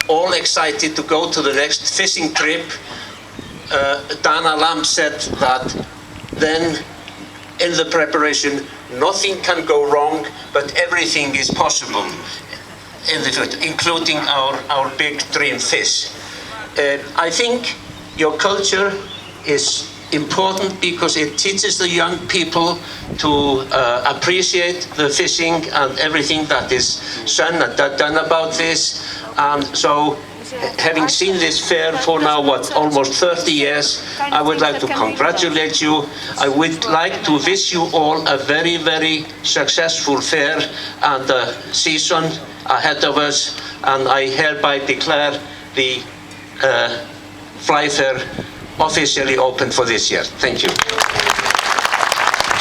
all excited to go to the next fishing trip. Dana Lamb said that then in the preparation nothing can go wrong, but everything is possible in the future, including our big dream fish. I think your culture is important because it teaches the young people to appreciate the fishing and everything that is done about this. And so, having seen this fair for now, almost 30 years, I would like to congratulate you. I would like to wish you all a very, very successful fair and season ahead of us. And I hereby declare the Fly Fair officially open for this year. Thank you.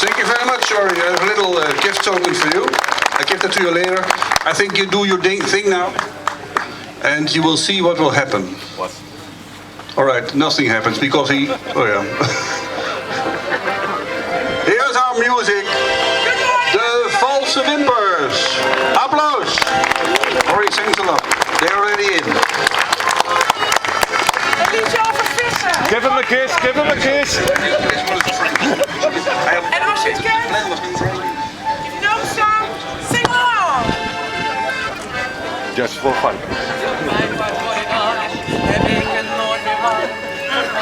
Thank you very much, Sorry. I have a little gift token for you. I give that to you later. I think you do your thing now. And you will see what will happen. What? All right, nothing happens because he... Oh yeah. Here's our music. The Valse Wimpers. Applaus. Rory sings a lot. They're already in. Give him a kiss, give him a kiss. En als je het kent, if you know the song, sing along. Just for fun. Heb ik het nooit meer waar.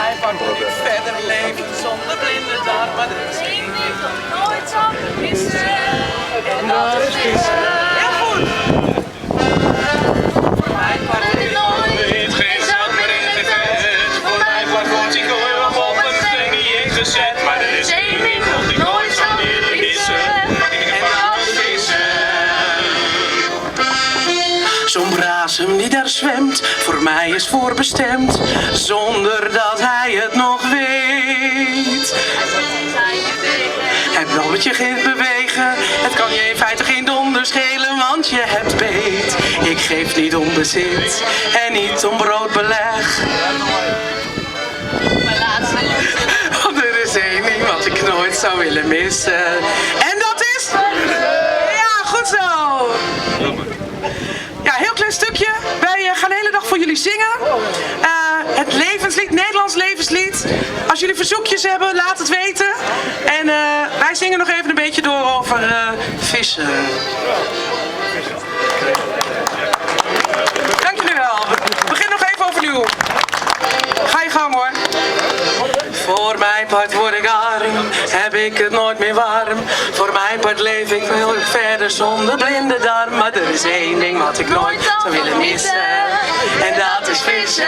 Hij van moet ik verder leven zonder blinde daar, maar er is één ding dat ik nooit zal missen. En dat is vissen. Heel goed. Voor mij part wordt ik nooit geen zand meer ingezet. Voor mij part wordt ik nooit op een steen niet ingezet. Maar er is één ding dat ik nooit zal willen missen. En dat is vissen. Zo'n brasem die daar zwemt, voor mij is voorbestemd, zonder dat hij het nog weet. Het bloemetje gaat bewegen, het kan je in feite geen donder schelen, want je hebt beet. Ik geef niet om bezit en niet om broodbeleg. Want er is één ding wat ik nooit zou willen missen. En dat is... Ja, goed zo! Ja, heel klein stukje. Wij gaan de hele dag voor jullie zingen. Het levenslied, Nederlands levenslied. Als jullie verzoekjes hebben, laat het weten. En wij zingen nog even een beetje door over vissen. Dank jullie wel. Begin nog even overnieuw. Ga je gang hoor. Voor mijn part word ik arm, heb ik het nooit meer warm. Voor mijn part leef ik heel verder zonder blinde darm. Maar er is één ding wat ik nooit zou willen missen. En dat is vissen.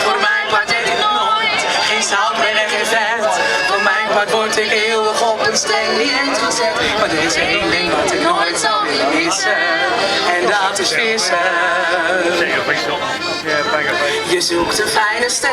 Voor mijn part eet ik nooit geen zout meer en geen vet. Voor mijn part word ik eeuwig op een steen niet gezet. Maar er is één ding wat ik nooit zou willen missen. En dat is vissen. Je zoekt een fijne stek,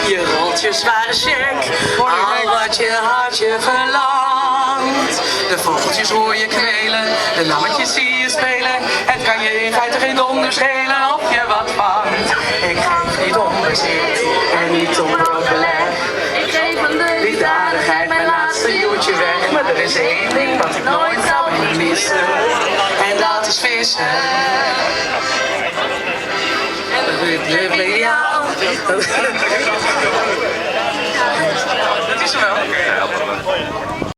je rolt je zware check, al wat je hartje verlangt. De vogeltjes hoor je kwelen, de lammetjes zie je spelen. Het kan je in feite geen donder schelen of je wat vangt. Ik geef niet om bezit en niet om broodbeleg. Ik geef aan de liefdadigheid mijn laatste joertje weg. Maar er is één ding wat ik nooit zou willen missen. En dat is vissen. Dat is hem wel.